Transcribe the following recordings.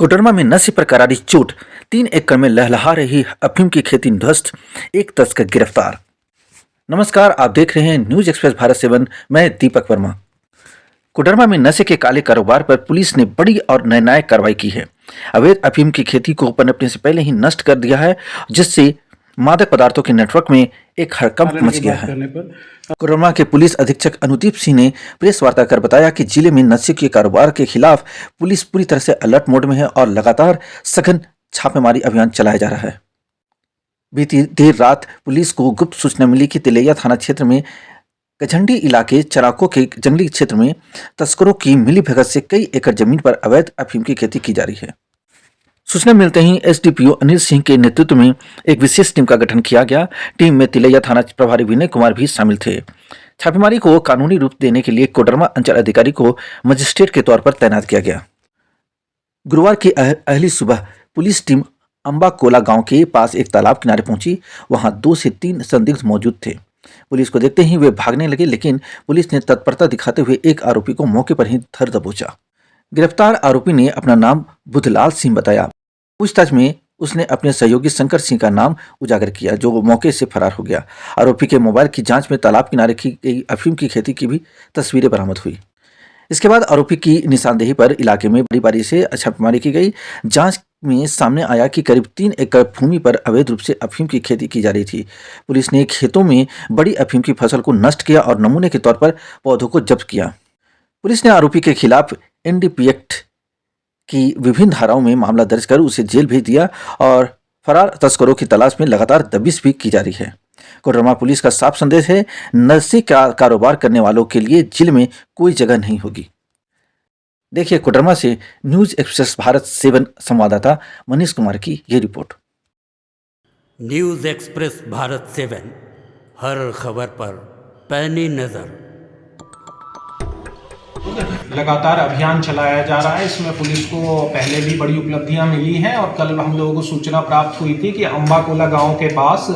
कोडरमा में नशे पर करारी चोट, 3 एकड़ में लहलहा रही अफीम की खेती ध्वस्त, एक तस्कर गिरफ्तार। नमस्कार, आप देख रहे हैं न्यूज एक्सप्रेस भारत 7। मैं दीपक वर्मा। कोडरमा में नशे के काले कारोबार पर पुलिस ने बड़ी और निर्णायक कार्रवाई की है। अवैध अफीम की खेती को पनपने से पहले ही नष्ट कर दिया है, जिससे मादक पदार्थों के नेटवर्क में एक हड़कंप मच गया है। कोडरमा के पुलिस अधीक्षक अनुदीप सिंह ने प्रेस वार्ता कर बताया कि जिले में नशे के कारोबार के खिलाफ पुलिस पूरी तरह से अलर्ट मोड में है और लगातार सघन छापेमारी अभियान चलाया जा रहा है। बीती देर रात पुलिस को गुप्त सूचना मिली कि तिलैया थाना क्षेत्र में गझंडी इलाके चराकों के जंगली क्षेत्र में तस्करों की मिलीभगत से कई एकड़ जमीन पर अवैध अफीम की खेती की जा रही है। सूचना मिलते ही एसडीपीओ अनिल सिंह के नेतृत्व में एक विशेष टीम का गठन किया गया। टीम में तिलैया थाना प्रभारी विनय कुमार भी शामिल थे। छापेमारी को कानूनी रूप देने के लिए कोडरमा अंचल अधिकारी को मजिस्ट्रेट के तौर पर तैनात किया गया। गुरुवार की अहली सुबह पुलिस टीम अंबाकोला गांव के पास एक तालाब किनारे पहुंची। वहां 2 से 3 संदिग्ध मौजूद थे। पुलिस को देखते ही वे भागने लगे, लेकिन पुलिस ने तत्परता दिखाते हुए एक आरोपी को मौके पर ही धर दबोचा। गिरफ्तार आरोपी ने अपना नाम बुधलाल सिंह बताया। पूछताछ में उसने अपने सहयोगी शंकर सिंह का नाम उजागर किया, जो मौके से फरार हो गया। आरोपी के मोबाइल की जांच में तालाब किनारे की गई अफीम की खेती की भी तस्वीरें बरामद हुई। इसके बाद आरोपी की निशानदेही पर इलाके में बड़ी बारी से छापेमारी की गई। जांच में सामने आया कि करीब 3 एकड़ भूमि पर अवैध रूप से अफीम की खेती की जा रही थी। पुलिस ने खेतों में बड़ी अफीम की फसल को नष्ट किया और नमूने के तौर पर पौधों को जब्त किया। पुलिस ने आरोपी के खिलाफ एनडीपीएस एक्ट की विभिन्न धाराओं में मामला दर्ज कर उसे जेल भेज दिया और फरार तस्करों की तलाश में लगातार दबिश भी की जा रही है। कोडरमा पुलिस का साफ संदेश है, नशे का कारोबार करने वालों के लिए जिले में कोई जगह नहीं होगी। देखिए कोडरमा से न्यूज एक्सप्रेस भारत 7 संवाददाता मनीष कुमार की ये रिपोर्ट। न्यूज एक्सप्रेस भारत 7, हर खबर पर पैनी नजर। लगातार अभियान चलाया जा रहा है। इसमें पुलिस को पहले भी बड़ी उपलब्धियां मिली हैं और कल हम लोगों को सूचना प्राप्त हुई थी कि अंबाकोला गांव के पास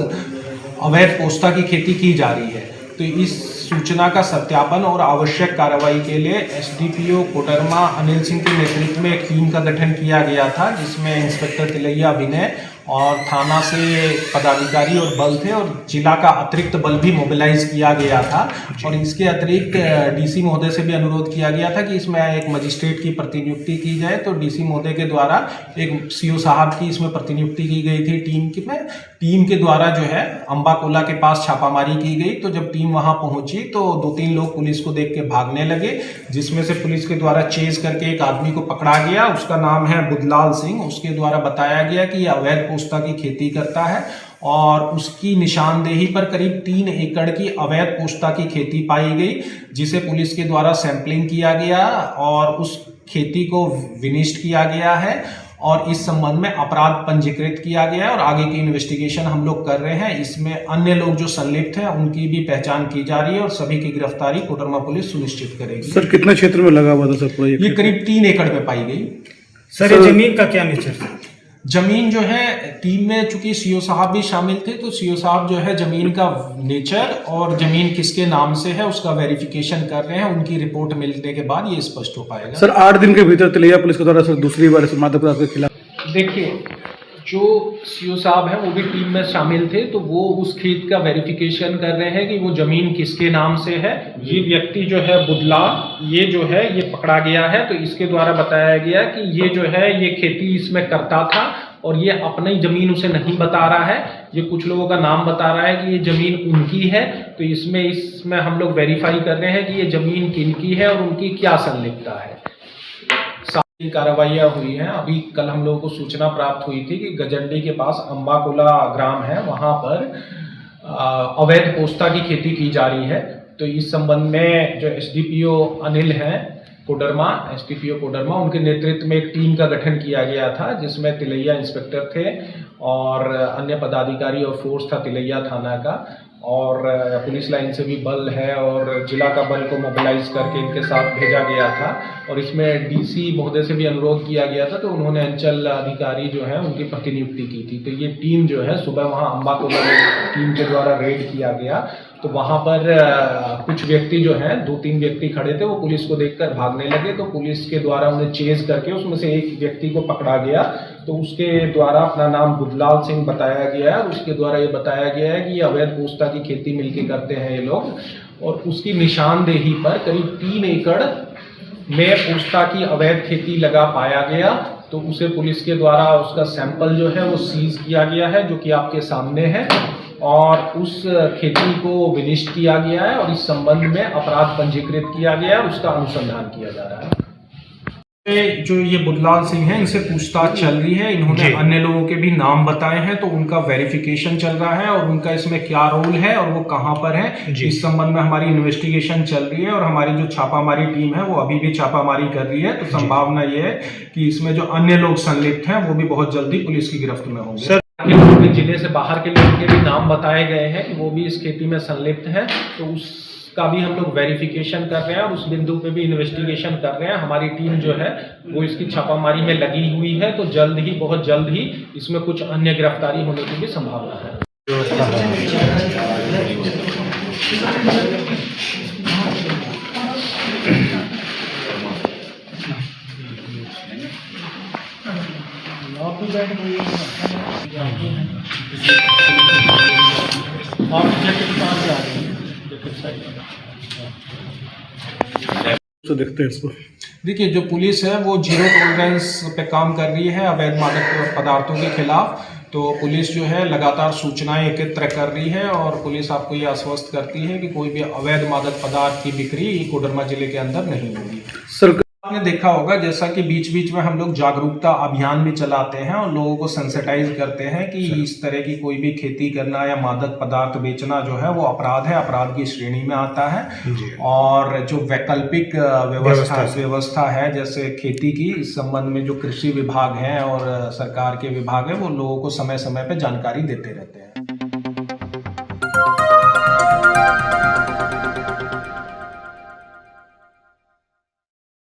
अवैध पोस्ता की खेती की जा रही है। तो इस सूचना का सत्यापन और आवश्यक कार्रवाई के लिए एसडीपीओ कोडरमा अनिल सिंह के नेतृत्व में एक टीम का गठन किया गया था, जिसमें इंस्पेक्टर तिलैया विनय और थाना से पदाधिकारी और बल थे और जिला का अतिरिक्त बल भी मोबिलाइज किया गया था। और इसके अतिरिक्त डीसी महोदय से भी अनुरोध किया गया था कि इसमें एक मजिस्ट्रेट की प्रतिनियुक्ति की जाए। तो डीसी महोदय के द्वारा एक सीओ साहब की इसमें प्रतिनियुक्ति की गई थी टीम के द्वारा जो है अंबाकोला के पास छापामारी की गई। तो जब टीम वहां पहुंची तो 2-3 लोग पुलिस को देख के भागने लगे, जिसमें से पुलिस के द्वारा चेज करके एक आदमी को पकड़ा गया। उसका नाम है बुधलाल सिंह। उसके द्वारा बताया गया कि यह अवैध पोस्ता की खेती करता है और उसकी निशानदेही पर करीब 3 एकड़ की अवैध पोस्ता की खेती पाई गई, जिसे पुलिस के द्वारा सैंपलिंग किया गया और उस खेती को विनिष्ट किया गया है और इस संबंध में अपराध पंजीकृत किया गया है और आगे की इन्वेस्टिगेशन हम लोग कर रहे हैं। इसमें अन्य लोग जो संलिप्त हैं उनकी भी पहचान की जा रही है और सभी की गिरफ्तारी कोडरमा पुलिस सुनिश्चित करेगी। सर कितना क्षेत्र में लगा हुआ था सर पूरा? ये करीब 3 एकड़ में पाई गई। सर ये जमीन का क्या नेचर था? जमीन जो है टीम में चूंकि सीओ साहब भी शामिल थे, तो सीओ साहब जो है जमीन का नेचर और जमीन किसके नाम से है उसका वेरिफिकेशन कर रहे हैं। उनकी रिपोर्ट मिलने के बाद ये स्पष्ट हो पाएगा। सर 8 दिन के भीतर तिलैया पुलिस के द्वारा सर दूसरी बार मादक पदार्थ के खिलाफ, देखिए जो सीओ साहब है वो भी टीम में शामिल थे, तो वो उस खेत का वेरिफिकेशन कर रहे हैं कि वो जमीन किसके नाम से है। ये व्यक्ति जो है बुधलाल, ये जो है ये पकड़ा गया है। तो इसके द्वारा बताया गया कि ये जो है ये खेती इसमें करता था और ये अपनी जमीन उसे नहीं बता रहा है। ये कुछ लोगों का नाम बता रहा है कि ये जमीन उनकी है। तो इसमें हम लोग वेरीफाई कर रहे हैं कि ये जमीन किनकी है और उनकी क्या संलिप्तता है। कार्रवाइयाँ हुई हैं। अभी कल हम लोगों को सूचना प्राप्त हुई थी कि गजंडी के पास अंबाकोला ग्राम है, वहां पर अवैध पोस्ता की खेती की जा रही है। तो इस संबंध में जो एसडीपीओ अनिल हैं एसडीपीओ कोडरमा, उनके नेतृत्व में एक टीम का गठन किया गया था, जिसमें तिलैया इंस्पेक्टर थे और अन्य पदाधिकारी और फोर्स था तिलैया थाना का और पुलिस लाइन से भी बल है और जिला का बल को मोबिलाइज करके इनके साथ भेजा गया था। और इसमें डीसी महोदय से भी अनुरोध किया गया था, तो उन्होंने अंचल अधिकारी जो है उनकी प्रतिनियुक्ति की थी। तो ये टीम जो है सुबह वहाँ अंबाकोला में टीम के द्वारा रेड किया गया तो वहाँ पर कुछ व्यक्ति जो हैं 2-3 व्यक्ति खड़े थे, वो पुलिस को देखकर भागने लगे। तो पुलिस के द्वारा उन्हें चेज करके उसमें से एक व्यक्ति को पकड़ा गया। तो उसके द्वारा अपना नाम बुधलाल सिंह बताया गया है और उसके द्वारा ये बताया गया है कि ये अवैध पोस्ता की खेती मिलके करते हैं ये लोग। और उसकी निशानदेही पर करीब 3 एकड़ में पोस्ता की अवैध खेती लगा पाया गया। तो उसे पुलिस के द्वारा उसका सैंपल जो है वो सीज किया गया है, जो कि आपके सामने है, और उस खेती को विनिष्ट किया गया है और इस संबंध में अपराध पंजीकृत किया गया है, उसका अनुसंधान किया जा रहा है। जो ये बुधलाल सिंह हैं, इनसे पूछताछ चल रही है। इन्होंने अन्य लोगों के भी नाम बताए हैं, तो उनका वेरिफिकेशन चल रहा है और उनका इसमें क्या रोल है और वो कहाँ पर है, इस संबंध में हमारी इन्वेस्टिगेशन चल रही है। और हमारी जो छापामारी टीम है वो अभी भी छापामारी कर रही है। तो संभावना ये है कि इसमें जो अन्य लोग संलिप्त हैं वो भी बहुत जल्दी पुलिस की गिरफ्त में होंगे। जिले से बाहर के लोगों के भी नाम बताए गए हैं कि वो भी इस खेती में संलिप्त हैं। तो उसका भी हम लोग वेरिफिकेशन कर रहे हैं और उस बिंदु पे भी इन्वेस्टिगेशन कर रहे हैं। हमारी टीम जो है वो इसकी छापामारी में लगी हुई है। तो जल्द ही, बहुत जल्द ही इसमें कुछ अन्य गिरफ्तारी होने की भी संभावना है। तो देखते हैं इसको। देखिए, जो पुलिस है वो जीरो टॉलरेंस पे काम कर रही है अवैध मादक पदार्थों के खिलाफ। तो पुलिस जो है लगातार सूचनाएं एकत्र कर रही है और पुलिस आपको ये आश्वस्त करती है कि कोई भी अवैध मादक पदार्थ की बिक्री कोडरमा जिले के अंदर नहीं होगी। सर, आपने देखा होगा जैसा कि बीच बीच में हम लोग जागरूकता अभियान भी चलाते हैं और लोगों को सेंसिटाइज करते हैं कि इस तरह की कोई भी खेती करना या मादक पदार्थ बेचना जो है वो अपराध है, अपराध की श्रेणी में आता है। और जो वैकल्पिक व्यवस्था है जैसे खेती की, इस संबंध में जो कृषि विभाग है और सरकार के विभाग है वो लोगों को समय समय पे जानकारी देते रहते हैं।